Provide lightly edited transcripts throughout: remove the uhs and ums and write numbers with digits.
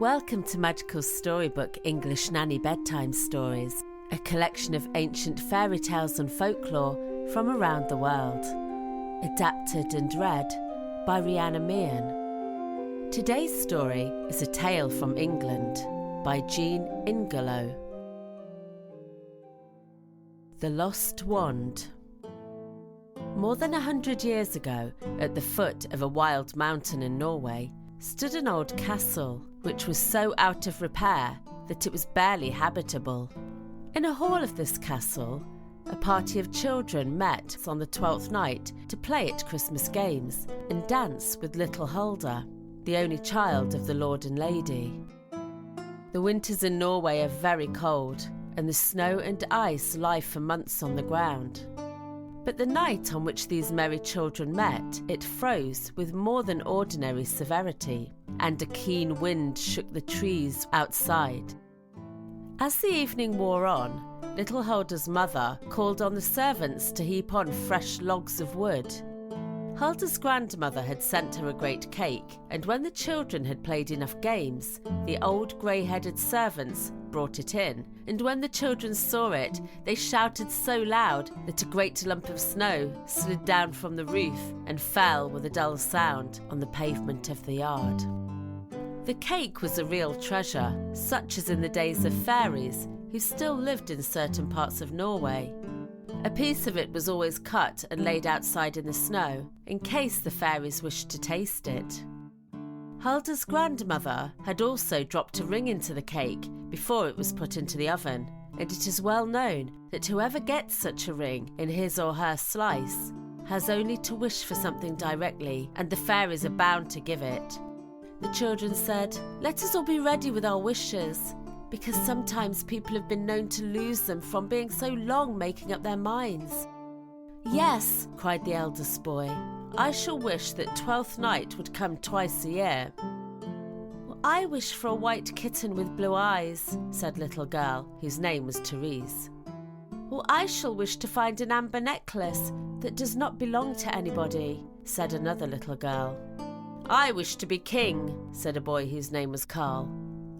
Welcome to Magical Storybook English Nanny Bedtime Stories, a collection of ancient fairy tales and folklore from around the world. Adapted and read by Rehannah Mian. Today's story is a tale from England by Ingelow. The Lost Wand. More than 100 years ago, at the foot of a wild mountain in Norway, stood an old castle which was so out of repair that it was barely habitable. In a hall of this castle, a party of children met on the 12th night to play at Christmas games and dance with little Hulda, the only child of the Lord and Lady. The winters in Norway are very cold, and the snow and ice lie for months on the ground. But the night on which these merry children met, it froze with more than ordinary severity, and a keen wind shook the trees outside. As the evening wore on, little Hulda's mother called on the servants to heap on fresh logs of wood. Hulda's grandmother had sent her a great cake, and when the children had played enough games, the old grey-headed servants brought it in, and when the children saw it, they shouted so loud that a great lump of snow slid down from the roof and fell with a dull sound on the pavement of the yard. The cake was a real treasure, such as in the days of fairies, who still lived in certain parts of Norway. A piece of it was always cut and laid outside in the snow, in case the fairies wished to taste it. Hulda's grandmother had also dropped a ring into the cake before it was put into the oven, and it is well known that whoever gets such a ring in his or her slice has only to wish for something directly, and the fairies are bound to give it. The children said, "Let us all be ready with our wishes, because sometimes people have been known to lose them from being so long making up their minds." "Yes," cried the eldest boy, "I shall wish that 12th night would come twice a year." "Well, I wish for a white kitten with blue eyes," said little girl, whose name was Therese. "Well, I shall wish to find an amber necklace that does not belong to anybody," said another little girl. "I wish to be king," said a boy whose name was Carl.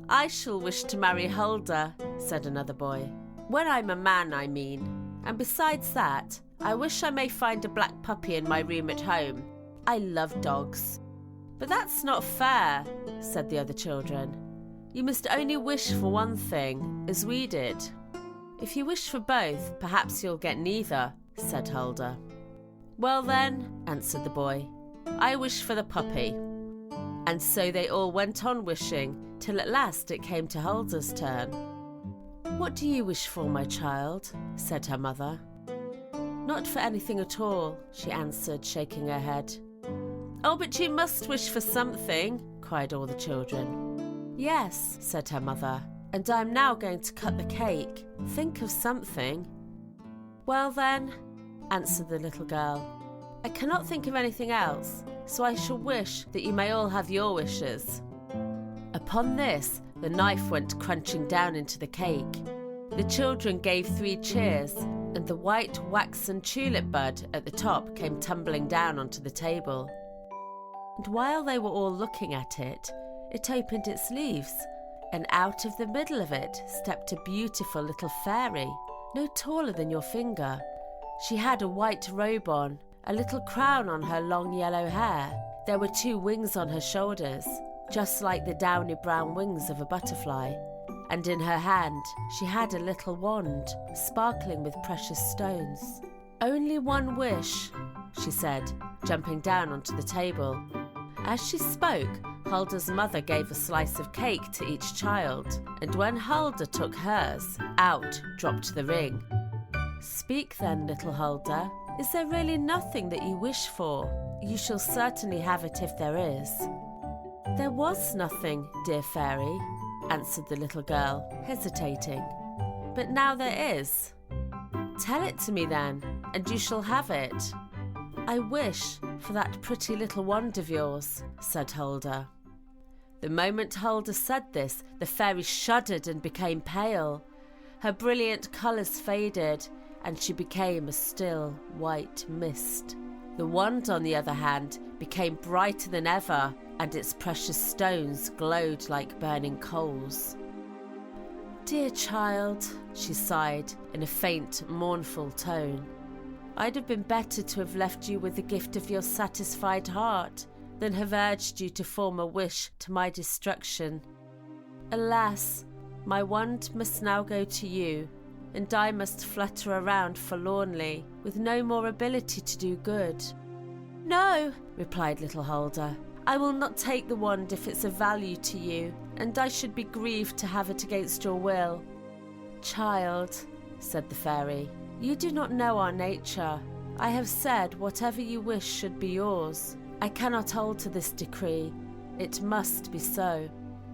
"I shall wish to marry Hulda," said another boy. "When I'm a man, I mean. And besides that, I wish I may find a black puppy in my room at home. I love dogs." "But that's not fair," said the other children. "You must only wish for one thing, as we did." "If you wish for both, perhaps you'll get neither," said Hulda. "Well then," answered the boy, "I wish for the puppy." And so they all went on wishing, till at last it came to Hulda's turn. "What do you wish for, my child?" said her mother. "Not for anything at all," she answered, shaking her head. "Oh, but you must wish for something," cried all the children. "Yes," said her mother, "and I'm now going to cut the cake. Think of something." "Well then," answered the little girl, "I cannot think of anything else, so I shall wish that you may all have your wishes." Upon this, the knife went crunching down into the cake. The children gave 3 cheers, and the white waxen tulip bud at the top came tumbling down onto the table. And while they were all looking at it, it opened its leaves, and out of the middle of it stepped a beautiful little fairy, no taller than your finger. She had a white robe on, a little crown on her long yellow hair. There were 2 wings on her shoulders, just like the downy brown wings of a butterfly, and in her hand she had a little wand, sparkling with precious stones. "Only one wish," she said, jumping down onto the table. As she spoke, Hulda's mother gave a slice of cake to each child, and when Hulda took hers, out dropped the ring. "Speak then, little Hulda. Is there really nothing that you wish for? You shall certainly have it if there is." "There was nothing, dear fairy," answered the little girl, hesitating. "But now there is." "Tell it to me then, and you shall have it." "I wish for that pretty little wand of yours," said Hulda. The moment Hulda said this, the fairy shuddered and became pale. Her brilliant colours faded, and she became a still white mist. The wand, on the other hand, became brighter than ever, and its precious stones glowed like burning coals. "Dear child," she sighed in a faint, mournful tone, "I'd have been better to have left you with the gift of your satisfied heart than have urged you to form a wish to my destruction. Alas, my wand must now go to you, and I must flutter around forlornly, with no more ability to do good." "No," replied little Hulda, "I will not take the wand if it's of value to you, and I should be grieved to have it against your will." "Child," said the fairy, "you do not know our nature. I have said whatever you wish should be yours. I cannot alter this decree. It must be so.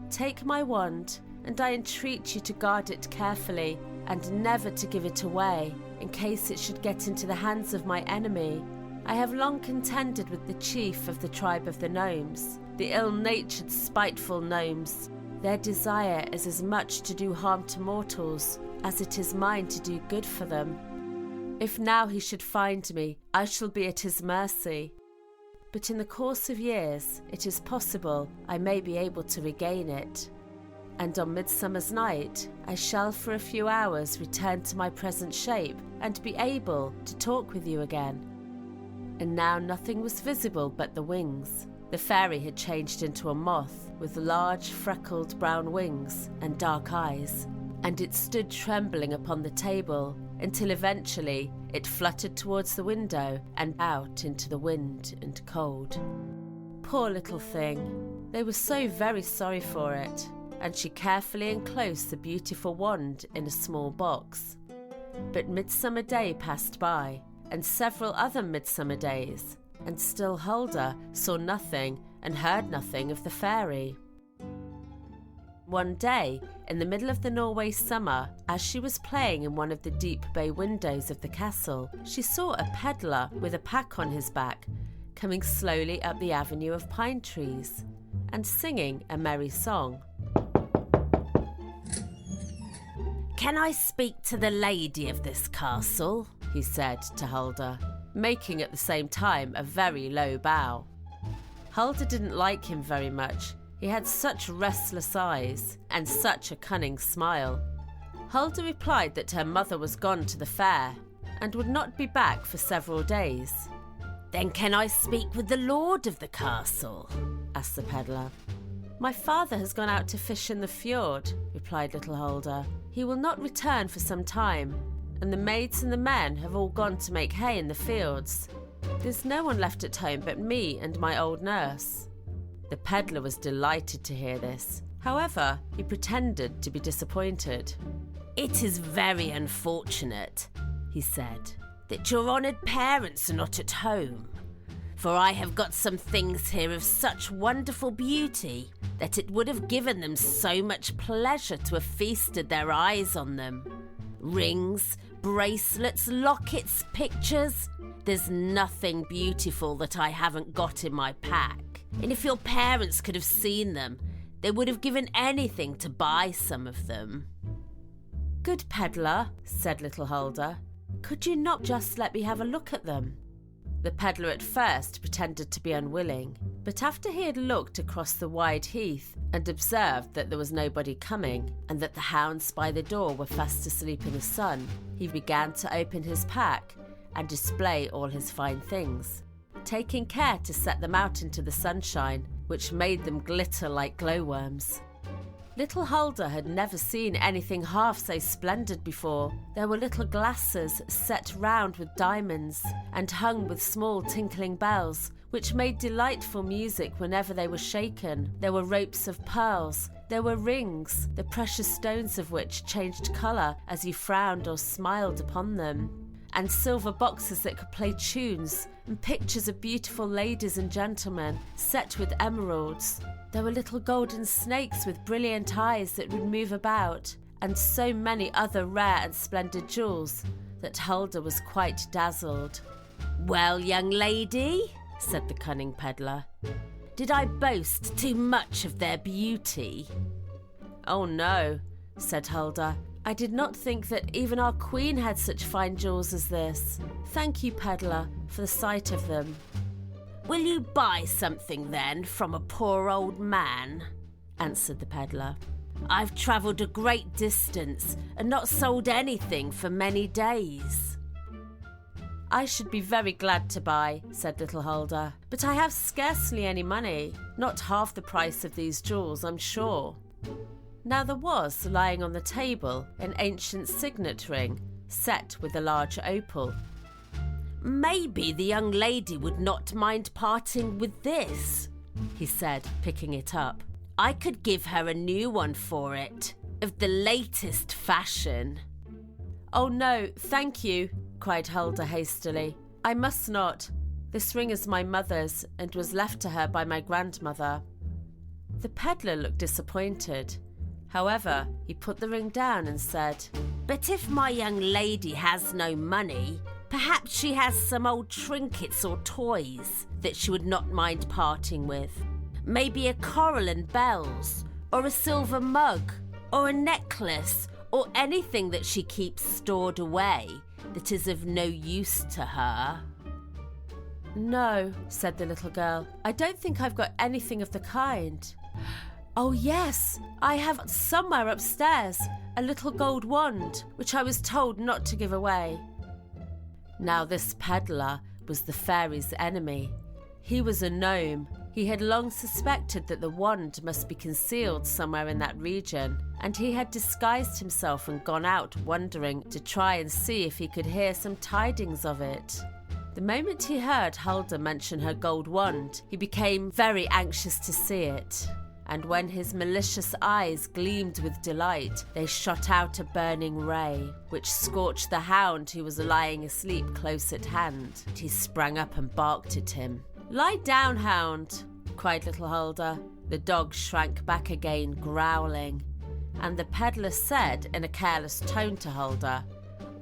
Take my wand, and I entreat you to guard it carefully, and never to give it away, in case it should get into the hands of my enemy. I have long contended with the chief of the tribe of the gnomes, the ill-natured, spiteful gnomes. Their desire is as much to do harm to mortals as it is mine to do good for them. If now he should find me, I shall be at his mercy. But in the course of years, it is possible I may be able to regain it. And on Midsummer's night, I shall for a few hours return to my present shape and be able to talk with you again." And now nothing was visible but the wings. The fairy had changed into a moth with large freckled brown wings and dark eyes, and it stood trembling upon the table until eventually it fluttered towards the window and out into the wind and cold. Poor little thing. They were so very sorry for it, and she carefully enclosed the beautiful wand in a small box. But Midsummer Day passed by, and several other midsummer days, and still Hulda saw nothing and heard nothing of the fairy. One day, in the middle of the Norway summer, as she was playing in one of the deep bay windows of the castle, she saw a peddler with a pack on his back coming slowly up the avenue of pine trees and singing a merry song. "Can I speak to the lady of this castle?" he said to Hulda, making at the same time a very low bow. Hulda didn't like him very much. He had such restless eyes and such a cunning smile. Hulda replied that her mother was gone to the fair and would not be back for several days. "Then can I speak with the lord of the castle?" asked the peddler. "My father has gone out to fish in the fjord," replied little Hulda. "He will not return for some time, and the maids and the men have all gone to make hay in the fields. There's no one left at home but me and my old nurse." The peddler was delighted to hear this. However, he pretended to be disappointed. "It is very unfortunate," he said, "that your honoured parents are not at home, for I have got some things here of such wonderful beauty that it would have given them so much pleasure to have feasted their eyes on them. Rings, bracelets, lockets, pictures. There's nothing beautiful that I haven't got in my pack. And if your parents could have seen them, they would have given anything to buy some of them." "Good peddler," said little Hulda, "could you not just let me have a look at them?" The peddler at first pretended to be unwilling, but after he had looked across the wide heath and observed that there was nobody coming and that the hounds by the door were fast asleep in the sun, he began to open his pack and display all his fine things, taking care to set them out into the sunshine, which made them glitter like glowworms. Little Hulda had never seen anything half so splendid before. There were little glasses set round with diamonds and hung with small tinkling bells, which made delightful music whenever they were shaken. There were ropes of pearls. There were rings, the precious stones of which changed colour as you frowned or smiled upon them, and silver boxes that could play tunes, and pictures of beautiful ladies and gentlemen set with emeralds. There were little golden snakes with brilliant eyes that would move about, and so many other rare and splendid jewels that Hulda was quite dazzled. "Well, young lady," said the cunning peddler, "did I boast too much of their beauty?" "Oh no," said Hulda, I did not think that even our queen had such fine jewels as this. Thank you, peddler, for the sight of them." "Will you buy something then from a poor old man?" answered the peddler. "I've travelled a great distance and not sold anything for many days." "I should be very glad to buy," said little Hulda, "but I have scarcely any money, not half the price of these jewels, I'm sure." Now there was, lying on the table, an ancient signet ring, set with a large opal. "Maybe the young lady would not mind parting with this," he said, picking it up. "I could give her a new one for it, of the latest fashion." "Oh no, thank you," cried Hulda hastily. "I must not. This ring is my mother's and was left to her by my grandmother." The peddler looked disappointed. However, he put the ring down and said, "But if my young lady has no money, perhaps she has some old trinkets or toys that she would not mind parting with. Maybe a coral and bells, or a silver mug, or a necklace, or anything that she keeps stored away that is of no use to her." "No," said the little girl. "I don't think I've got anything of the kind." "Oh yes, I have somewhere upstairs a little gold wand, which I was told not to give away." Now this peddler was the fairy's enemy. He was a gnome. He had long suspected that the wand must be concealed somewhere in that region, and he had disguised himself and gone out wandering to try and see if he could hear some tidings of it. The moment he heard Hulda mention her gold wand, he became very anxious to see it. And when his malicious eyes gleamed with delight, they shot out a burning ray, which scorched the hound who was lying asleep close at hand. And he sprang up and barked at him. "Lie down, hound," cried little Hulda. The dog shrank back again, growling. And the peddler said in a careless tone to Hulda,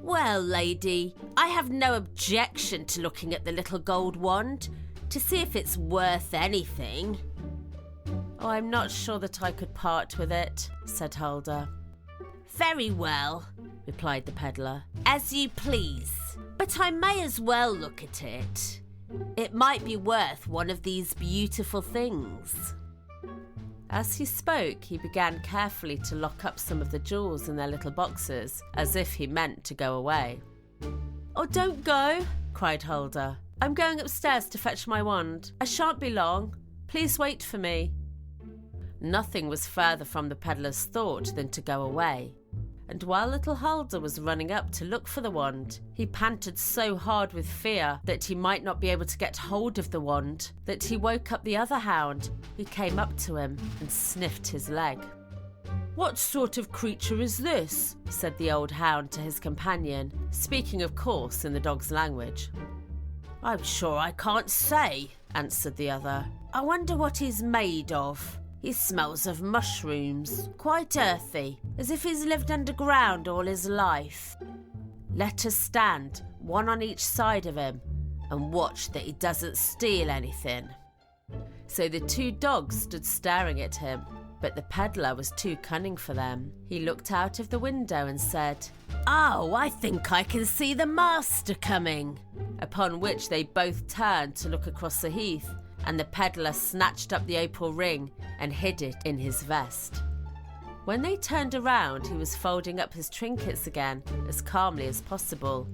"Well, lady, I have no objection to looking at the little gold wand, to see if it's worth anything." "Oh, I'm not sure that I could part with it," said Hulda. "Very well," replied the peddler, "as you please. But I may as well look at it. It might be worth one of these beautiful things." As he spoke, he began carefully to lock up some of the jewels in their little boxes, as if he meant to go away. "Oh, don't go," cried Hulda. "I'm going upstairs to fetch my wand. I shan't be long. Please wait for me." Nothing was further from the peddler's thought than to go away. And while little Hulda was running up to look for the wand, he panted so hard with fear that he might not be able to get hold of the wand that he woke up the other hound, who came up to him and sniffed his leg. "What sort of creature is this?" said the old hound to his companion, speaking of course in the dog's language. "I'm sure I can't say," answered the other. "I wonder what he's made of. He smells of mushrooms, quite earthy, as if he's lived underground all his life. Let us stand, one on each side of him, and watch that he doesn't steal anything." So the two dogs stood staring at him, but the peddler was too cunning for them. He looked out of the window and said, "Oh, I think I can see the master coming," upon which they both turned to look across the heath, and the peddler snatched up the opal ring and hid it in his vest. When they turned around, he was folding up his trinkets again as calmly as possible.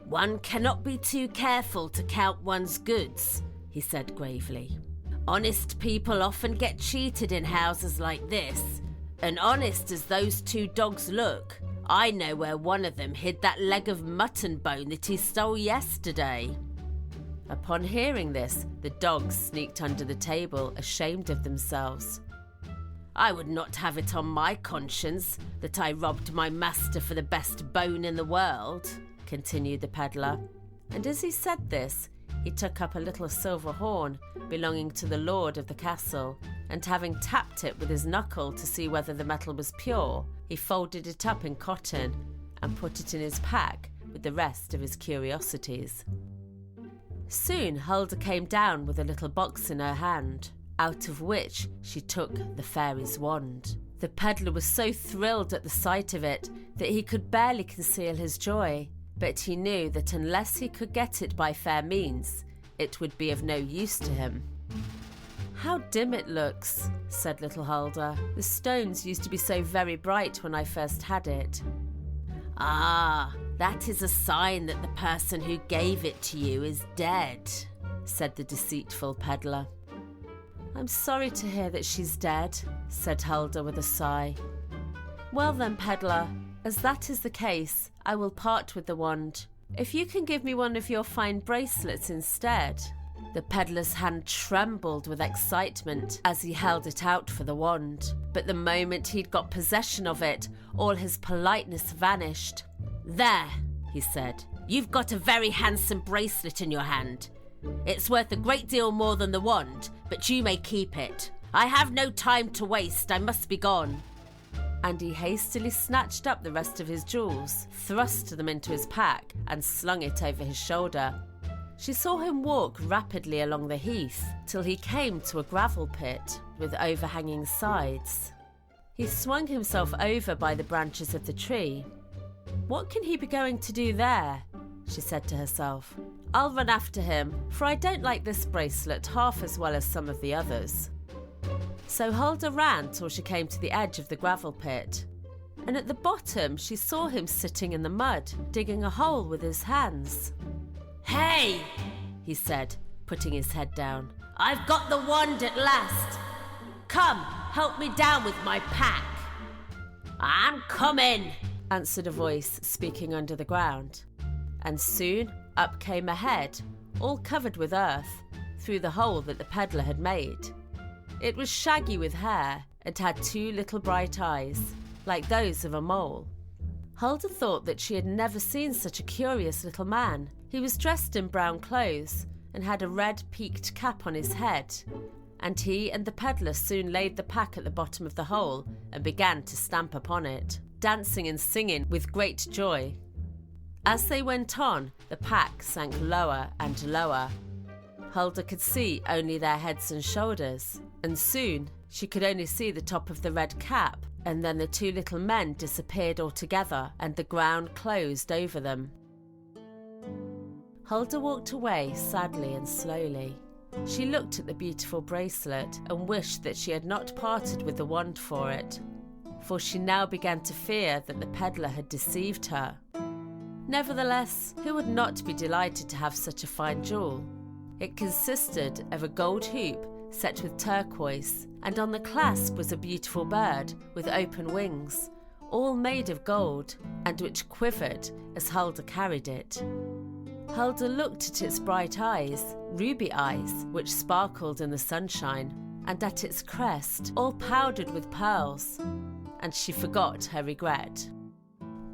"One cannot be too careful to count one's goods," he said gravely. "Honest people often get cheated in houses like this, and honest as those two dogs look, I know where one of them hid that leg of mutton bone that he stole yesterday." Upon hearing this, the dogs sneaked under the table, ashamed of themselves. "I would not have it on my conscience that I robbed my master for the best bone in the world," continued the peddler. And as he said this, he took up a little silver horn belonging to the lord of the castle, and having tapped it with his knuckle to see whether the metal was pure, he folded it up in cotton and put it in his pack with the rest of his curiosities. Soon Hulda came down with a little box in her hand, out of which she took the fairy's wand. The peddler was so thrilled at the sight of it that he could barely conceal his joy, but he knew that unless he could get it by fair means, it would be of no use to him. "How dim it looks," said little Hulda. "The stones used to be so very bright when I first had it." "Ah, that is a sign that the person who gave it to you is dead," said the deceitful peddler. "I'm sorry to hear that she's dead," said Hulda with a sigh. "Well then, peddler, as that is the case, I will part with the wand. If you can give me one of your fine bracelets instead." The peddler's hand trembled with excitement as he held it out for the wand, but the moment he'd got possession of it, all his politeness vanished. "There," he said, "you've got a very handsome bracelet in your hand. It's worth a great deal more than the wand, but you may keep it. I have no time to waste, I must be gone." And he hastily snatched up the rest of his jewels, thrust them into his pack, and slung it over his shoulder. She saw him walk rapidly along the heath till he came to a gravel pit with overhanging sides. He swung himself over by the branches of the tree. "What can he be going to do there?" she said to herself. "I'll run after him, for I don't like this bracelet half as well as some of the others." So Hulda ran till she came to the edge of the gravel pit, and at the bottom she saw him sitting in the mud, digging a hole with his hands. "Hey!" he said, putting his head down. "I've got the wand at last. Come, help me down with my pack." "I'm coming," answered a voice speaking under the ground. And soon up came a head, all covered with earth, through the hole that the peddler had made. It was shaggy with hair and had 2 little bright eyes, like those of a mole. Hulda thought that she had never seen such a curious little man. He was dressed in brown clothes and had a red peaked cap on his head, and he and the peddler soon laid the pack at the bottom of the hole and began to stamp upon it, dancing and singing with great joy. As they went on, the pack sank lower and lower. Hulda could see only their heads and shoulders, and soon she could only see the top of the red cap, and then the 2 little men disappeared altogether and the ground closed over them. Hulda walked away sadly and slowly. She looked at the beautiful bracelet and wished that she had not parted with the wand for it, for she now began to fear that the peddler had deceived her. Nevertheless, who would not be delighted to have such a fine jewel? It consisted of a gold hoop set with turquoise, and on the clasp was a beautiful bird with open wings, all made of gold, and which quivered as Hulda carried it. Hulda looked at its bright eyes, ruby eyes, which sparkled in the sunshine, and at its crest, all powdered with pearls, and she forgot her regret.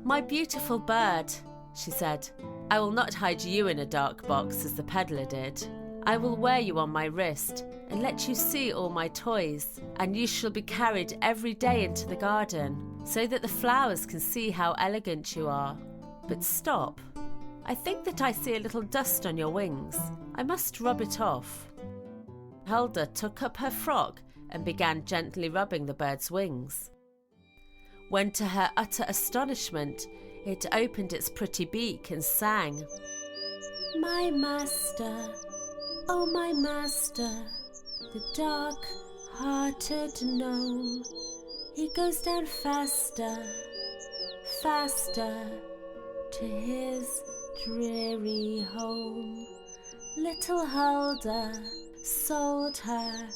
"My beautiful bird," she said, "I will not hide you in a dark box as the peddler did. I will wear you on my wrist and let you see all my toys, and you shall be carried every day into the garden, so that the flowers can see how elegant you are. But stop. I think that I see a little dust on your wings. I must rub it off." Hulda took up her frock and began gently rubbing the bird's wings, when to her utter astonishment it opened its pretty beak and sang, "My master, oh my master, the dark-hearted gnome, he goes down faster, faster to his dreary home. Little Hulda sold her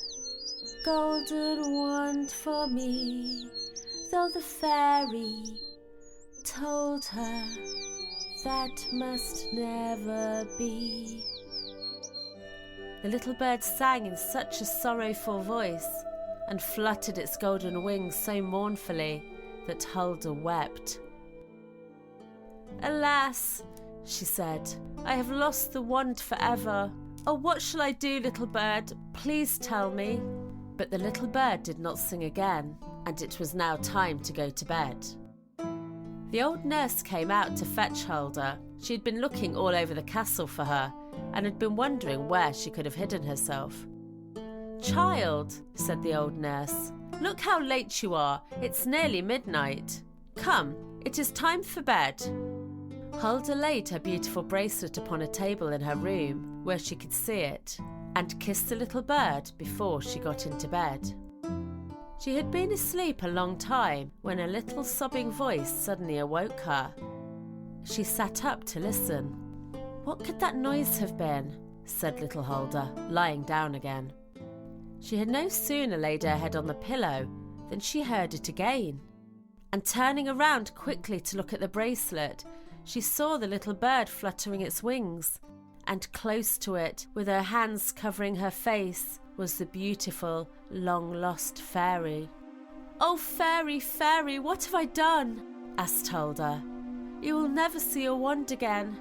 golden wand for me, though the fairy told her that must never be." The little bird sang in such a sorrowful voice and fluttered its golden wings so mournfully that Hulda wept. "Alas," she said, "I have lost the wand forever. Oh, what shall I do, little bird? Please tell me." But the little bird did not sing again, and it was now time to go to bed. The old nurse came out to fetch Hulda. She had been looking all over the castle for her, and had been wondering where she could have hidden herself. "Child," said the old nurse, Look how late you are. It's nearly midnight. Come, it is time for bed. Hulda laid her beautiful bracelet upon a table in her room where she could see it, and kissed the little bird before she got into bed. She had been asleep a long time when a little sobbing voice suddenly awoke her. She sat up to listen. "What could that noise have been?" said little Hulda, lying down again. She had no sooner laid her head on the pillow than she heard it again, and turning around quickly to look at the bracelet, she saw the little bird fluttering its wings, and close to it, with her hands covering her face, was the beautiful, long-lost fairy. "Oh, fairy, fairy, what have I done?" asked Hulda. "You will never see your wand again.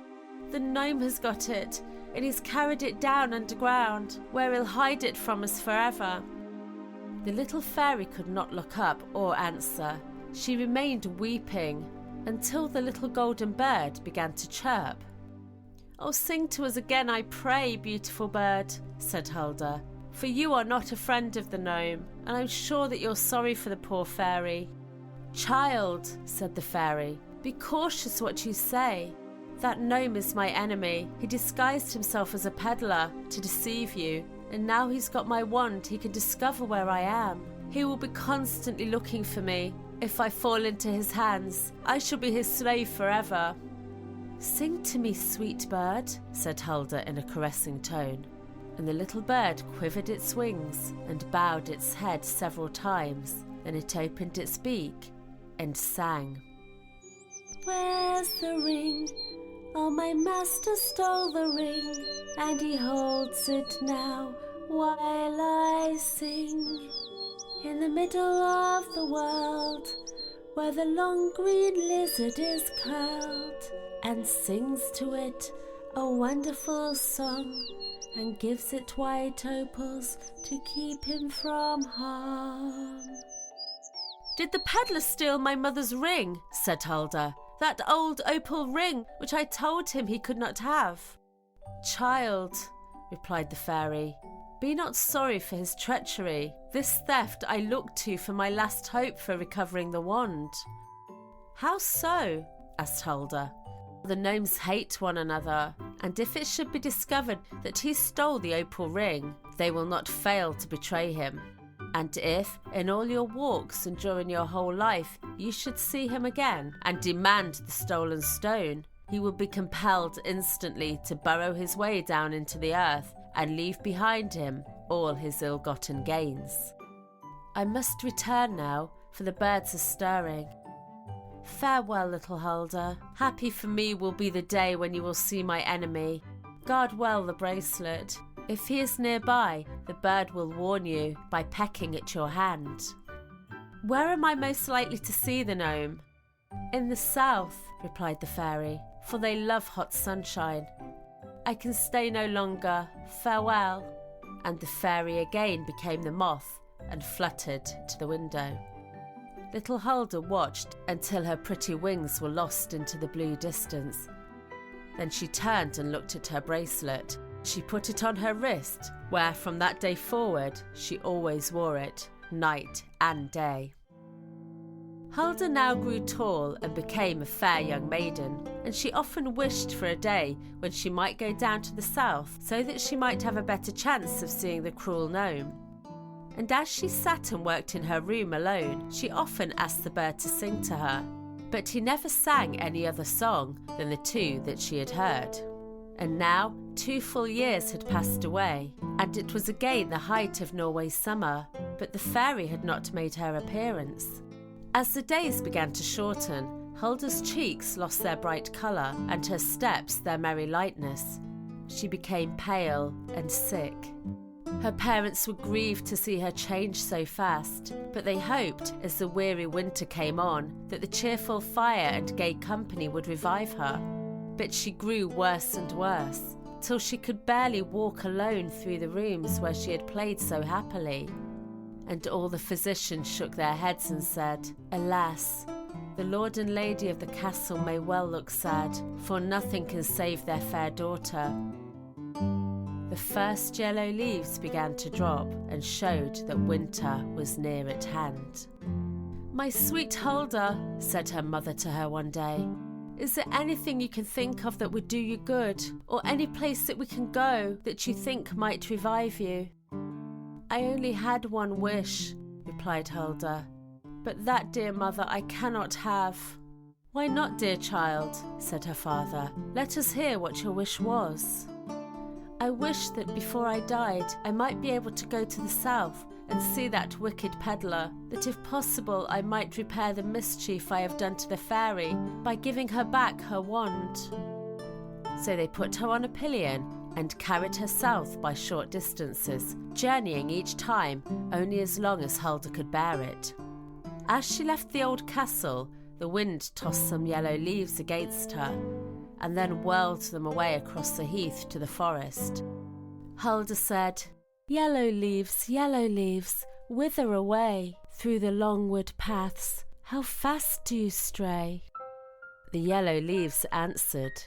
The gnome has got it, and he's carried it down underground, where he'll hide it from us forever." The little fairy could not look up or answer. She remained weeping until the little golden bird began to chirp. "Oh, sing to us again, I pray, beautiful bird," said Hulda, "for you are not a friend of the gnome, and I'm sure that you're sorry for the poor fairy." "Child," said the fairy, "be cautious what you say. That gnome is my enemy. He disguised himself as a peddler to deceive you, and now he's got my wand he can discover where I am. He will be constantly looking for me. If I fall into his hands, I shall be his slave forever." "Sing to me, sweet bird," said Hulda in a caressing tone, and the little bird quivered its wings and bowed its head several times. Then it opened its beak and sang. "Where's the ring? Oh, my master stole the ring, and he holds it now while I sing. In the middle of the world, where the long green lizard is curled, and sings to it a wonderful song, and gives it white opals to keep him from harm." "Did the peddler steal my mother's ring?" said Hulda. "That old opal ring which I told him he could not have?" "Child," replied the fairy, "be not sorry for his treachery. This theft I look to for my last hope for recovering the wand." "How so?" asked Hulda. "The gnomes hate one another, and if it should be discovered that he stole the opal ring, they will not fail to betray him. And if, in all your walks and during your whole life, you should see him again and demand the stolen stone, he will be compelled instantly to burrow his way down into the earth and leave behind him all his ill-gotten gains. I must return now, for the birds are stirring. Farewell, little Hulda. Happy for me will be the day when you will see my enemy. Guard well the bracelet. If he is nearby, the bird will warn you by pecking at your hand." "Where am I most likely to see the gnome?" "In the south," replied the fairy, "for they love hot sunshine. I can stay no longer. Farewell." And the fairy again became the moth and fluttered to the window. Little Hulda watched until her pretty wings were lost into the blue distance. Then she turned and looked at her bracelet. She put it on her wrist, where from that day forward she always wore it, night and day. Hulda now grew tall and became a fair young maiden, and she often wished for a day when she might go down to the south so that she might have a better chance of seeing the cruel gnome. And as she sat and worked in her room alone, she often asked the bird to sing to her, but he never sang any other song than the two that she had heard. And now 2 full years had passed away, and it was again the height of Norway's summer, but the fairy had not made her appearance. As the days began to shorten, Hulda's cheeks lost their bright colour and her steps their merry lightness. She became pale and sick. Her parents were grieved to see her change so fast, but they hoped, as the weary winter came on, that the cheerful fire and gay company would revive her. But she grew worse and worse, till she could barely walk alone through the rooms where she had played so happily. And all the physicians shook their heads and said, "Alas, the lord and lady of the castle may well look sad, for nothing can save their fair daughter." the first yellow leaves began to drop and showed that winter was near at hand. "My sweet Hulda," said her mother to her one day, "is there anything you can think of that would do you good, or any place that we can go that you think might revive you?" "I only had one wish," replied Hulda, "but that, dear mother, I cannot have." "Why not, dear child?" said her father. "Let us hear what your wish was." "I wish that before I died I might be able to go to the south and see that wicked peddler, that if possible I might repair the mischief I have done to the fairy by giving her back her wand." So they put her on a pillion and carried her south by short distances, journeying each time only as long as Hulda could bear it. As she left the old castle, the wind tossed some yellow leaves against her, and then whirled them away across the heath to the forest. Hulda said, yellow leaves, wither away through the long wood paths. How fast do you stray?" The yellow leaves answered,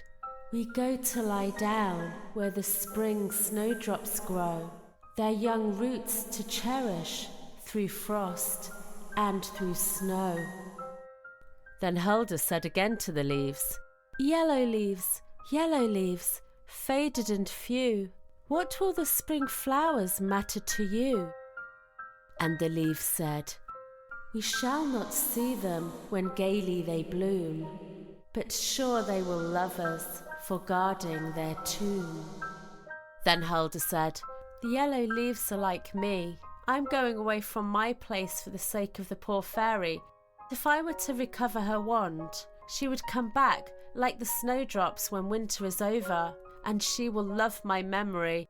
"We go to lie down where the spring snowdrops grow, their young roots to cherish through frost and through snow." Then Hulda said again to the leaves, yellow leaves, faded and few, what will the spring flowers matter to you?" And the leaves said, "We shall not see them when gaily they bloom, but sure they will love us for guarding their tomb." Then Hulda said, "The yellow leaves are like me. I'm going away from my place for the sake of the poor fairy. If I were to recover her wand, she would come back like the snowdrops when winter is over, and she will love my memory."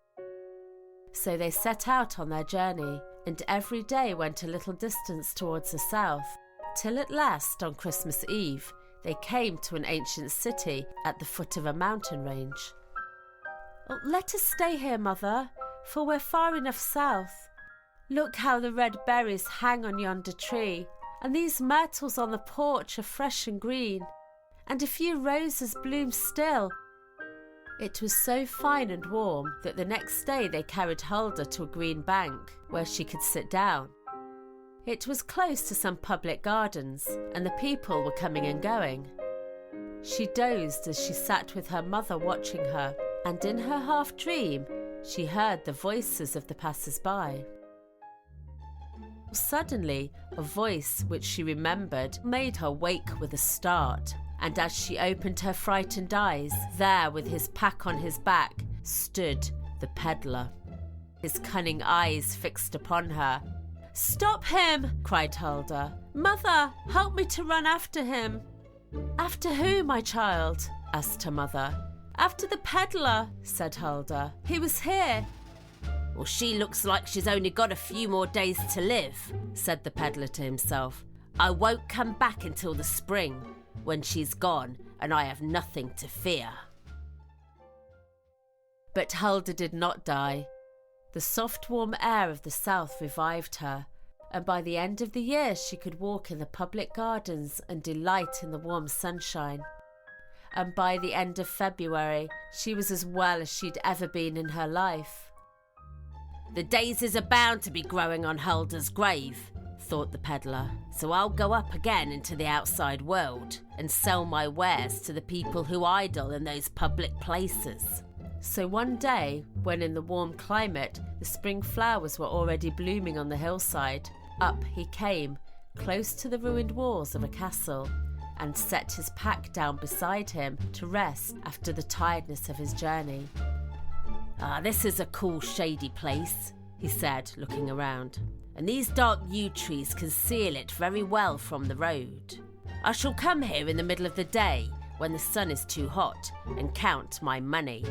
So they set out on their journey, and every day went a little distance towards the south, till at last, on Christmas Eve, they came to an ancient city at the foot of a mountain range. "Oh, let us stay here, mother, for we're far enough south. Look how the red berries hang on yonder tree, and these myrtles on the porch are fresh and green, and a few roses bloom still." It was so fine and warm that the next day they carried Hulda to a green bank where she could sit down. It was close to some public gardens, and the people were coming and going. She dozed as she sat with her mother watching her, and in her half-dream she heard the voices of the passers-by. Suddenly, a voice which she remembered made her wake with a start, and as she opened her frightened eyes, there with his pack on his back stood the peddler, his cunning eyes fixed upon her. "Stop him!" cried Hulda. "Mother, help me to run after him." "After who, my child?" asked her mother. "After the peddler," said Hulda. "He was here." "Well, she looks like she's only got a few more days to live," said the peddler to himself. "I won't come back until the spring, when she's gone and I have nothing to fear." But Hulda did not die. The soft warm air of the south revived her, and by the end of the year she could walk in the public gardens and delight in the warm sunshine. And by the end of February she was as well as she'd ever been in her life. "The daisies are bound to be growing on Hulda's grave," thought the peddler, "so I'll go up again into the outside world and sell my wares to the people who idle in those public places." So one day, when in the warm climate the spring flowers were already blooming on the hillside, up he came, close to the ruined walls of a castle, and set his pack down beside him to rest after the tiredness of his journey. "Ah, this is a cool, shady place," he said, looking around, "and these dark yew trees conceal it very well from the road. I shall come here in the middle of the day, when the sun is too hot, and count my money.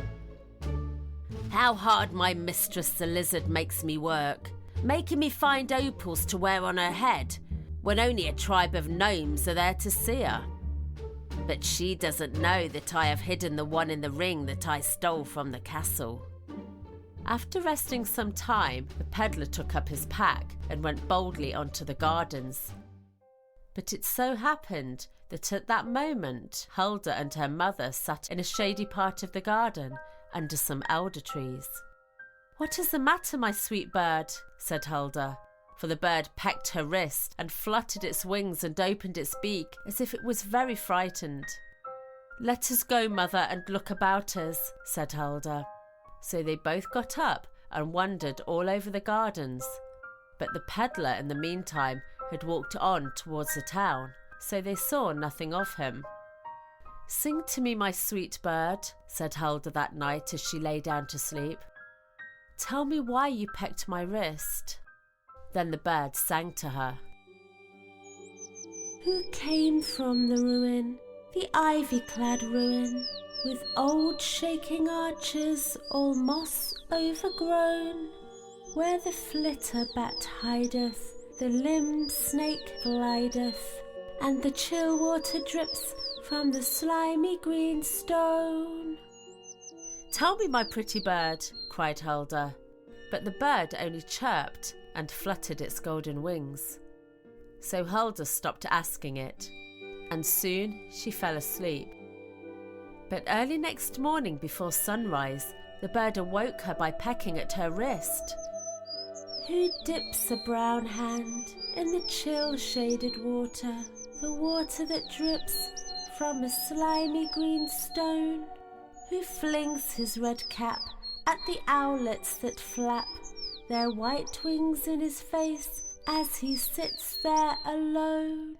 How hard my mistress the lizard makes me work, making me find opals to wear on her head, when only a tribe of gnomes are there to see her. But she doesn't know that I have hidden the one in the ring that I stole from the castle." After resting some time, the peddler took up his pack and went boldly onto the gardens. But it so happened that at that moment Hulda and her mother sat in a shady part of the garden under some elder trees. "What is the matter, my sweet bird?" said Hulda, for the bird pecked her wrist and fluttered its wings and opened its beak as if it was very frightened. "Let us go, mother, and look about us," said Hulda. So they both got up and wandered all over the gardens. But the peddler, in the meantime, had walked on towards the town, so they saw nothing of him. "Sing to me, my sweet bird," said Hulda that night as she lay down to sleep. "Tell me why you pecked my wrist." Then the bird sang to her. "Who came from the ruin, the ivy-clad ruin, with old shaking arches all moss overgrown, where the flitter-bat hideth, the limbed snake glideth, and the chill water drips from the slimy green stone." "Tell me, my pretty bird," cried Hulda, but the bird only chirped and fluttered its golden wings. So Hulda stopped asking it, and soon she fell asleep. But early next morning before sunrise, the bird awoke her by pecking at her wrist. "Who dips a brown hand in the chill-shaded water, the water that drips from a slimy green stone? Who flings his red cap at the owlets that flap their white wings in his face as he sits there alone?"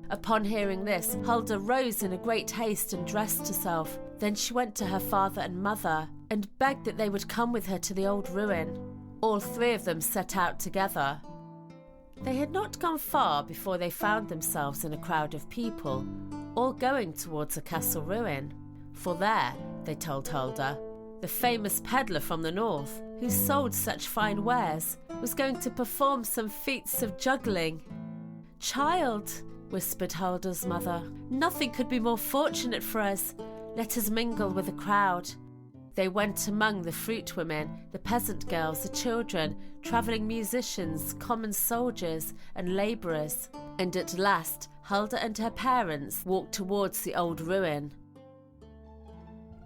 Upon hearing this, Hulda rose in a great haste and dressed herself. Then she went to her father and mother and begged that they would come with her to the old ruin. All three of them set out together. They had not gone far before they found themselves in a crowd of people, all going towards the castle ruin. For there, they told Hulda, the famous peddler from the north, who sold such fine wares, was going to perform some feats of juggling. "Child," whispered Hulda's mother, "nothing could be more fortunate for us. Let us mingle with the crowd." They went among the fruit women, the peasant girls, the children, travelling musicians, common soldiers, and labourers. And at last, Hulda and her parents walked towards the old ruin.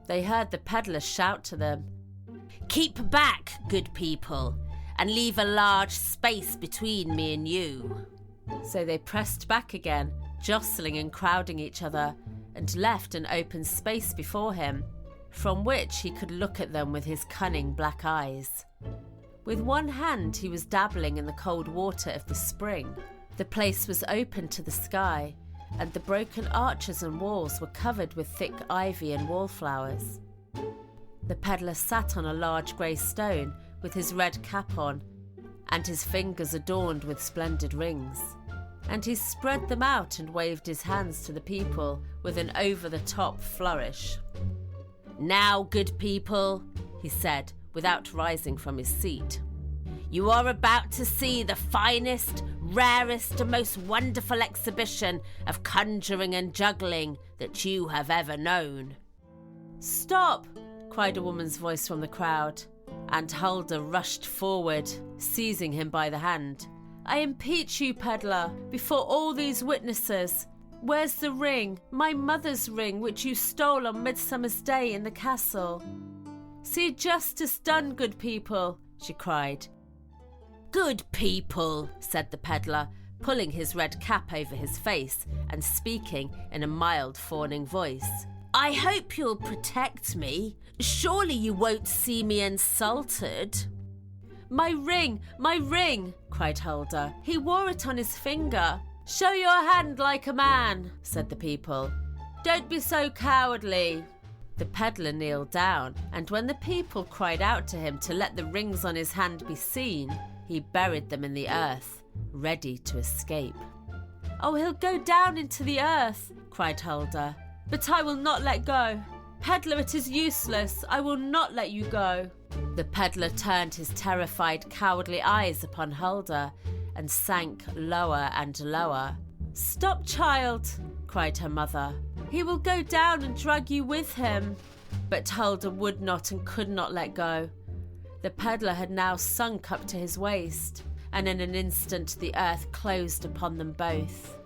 They heard the peddler shout to them, "Keep back, good people, and leave a large space between me and you." So they pressed back again, jostling and crowding each other, and left an open space before him, from which he could look at them with his cunning black eyes. With one hand he was dabbling in the cold water of the spring. The place was open to the sky, and the broken arches and walls were covered with thick ivy and wallflowers. The peddler sat on a large grey stone with his red cap on, and his fingers adorned with splendid rings. And he spread them out and waved his hands to the people with an over-the-top flourish. "Now, good people," he said, without rising from his seat, "you are about to see the finest, rarest and most wonderful exhibition of conjuring and juggling that you have ever known." "Stop!" cried a woman's voice from the crowd, and Hulda rushed forward, seizing him by the hand. "I impeach you, peddler, before all these witnesses. Where's the ring, my mother's ring, which you stole on Midsummer's Day in the castle? See justice done, good people," she cried. "Good people," said the peddler, pulling his red cap over his face and speaking in a mild, fawning voice. "I hope you'll protect me. Surely you won't see me insulted." My ring, cried Hulda. "He wore it on his finger." "Show your hand like a man," said the people. "Don't be so cowardly." The peddler kneeled down, and when the people cried out to him to let the rings on his hand be seen, he buried them in the earth, ready to escape. "Oh, he'll go down into the earth," cried Hulda. "But I will not let go. Peddler, it is useless. I will not let you go." The peddler turned his terrified, cowardly eyes upon Hulda and sank lower and lower. "Stop, child," cried her mother. "He will go down and drag you with him." But Hulda would not and could not let go. The peddler had now sunk up to his waist, and in an instant the earth closed upon them both.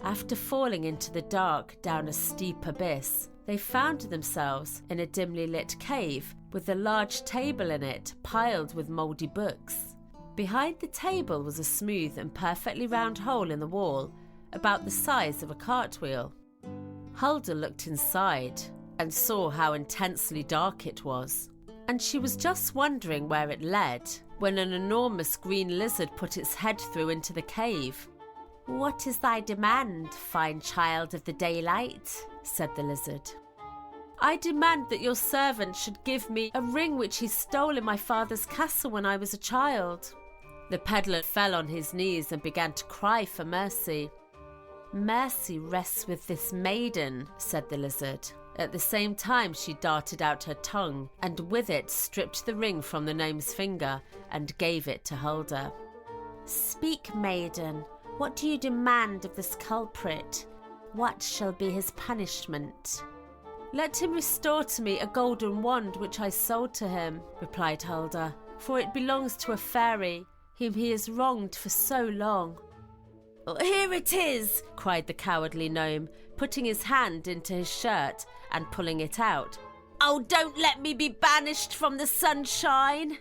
After falling into the dark down a steep abyss, they found themselves in a dimly lit cave with a large table in it piled with mouldy books. Behind the table was a smooth and perfectly round hole in the wall, about the size of a cartwheel. Hulda looked inside and saw how intensely dark it was, and she was just wondering where it led when an enormous green lizard put its head through into the cave. "What is thy demand, fine child of the daylight?" said the lizard. "I demand that your servant should give me a ring which he stole in my father's castle when I was a child." The peddler fell on his knees and began to cry for mercy. "Mercy rests with this maiden," said the lizard. At the same time she darted out her tongue and with it stripped the ring from the gnome's finger and gave it to Hulda. "Speak, maiden, what do you demand of this culprit? What shall be his punishment?" "Let him restore to me a golden wand which I sold to him," replied Hulda, "for it belongs to a fairy whom he has wronged for so long." "Here it is," cried the cowardly gnome, putting his hand into his shirt and pulling it out. "Oh, don't let me be banished from the sunshine."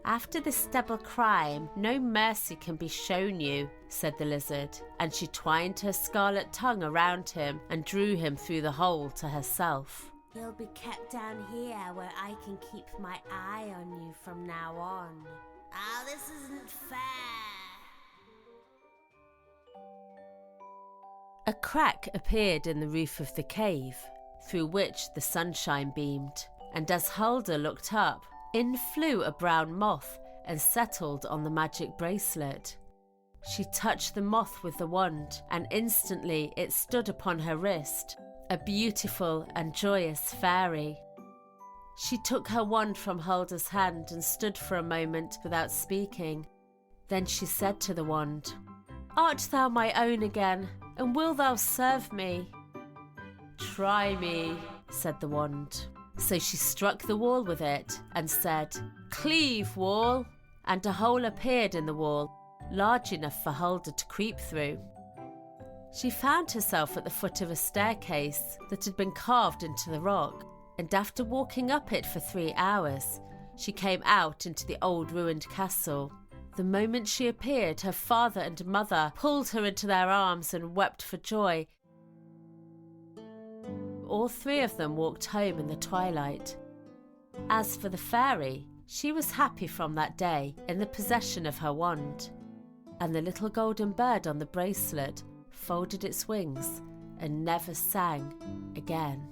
"After this double crime, no mercy can be shown you," said the lizard, and she twined her scarlet tongue around him and drew him through the hole to herself. "You'll be kept down here where I can keep my eye on you from now on. Oh, this isn't fair." A crack appeared in the roof of the cave, through which the sunshine beamed, and as Hulda looked up, in flew a brown moth and settled on the magic bracelet. She touched the moth with the wand, and instantly it stood upon her wrist, a beautiful and joyous fairy. She took her wand from Hulda's hand and stood for a moment without speaking. Then she said to the wand, "Art thou my own again, and will thou serve me?" "Try me," said the wand. So she struck the wall with it and said, "Cleave, wall," and a hole appeared in the wall, large enough for Hulda to creep through. She found herself at the foot of a staircase that had been carved into the rock, and after walking up it for 3 hours, she came out into the old ruined castle. The moment she appeared, her father and mother pulled her into their arms and wept for joy. All 3 of them walked home in the twilight. As for the fairy, she was happy from that day in the possession of her wand, and the little golden bird on the bracelet folded its wings and never sang again.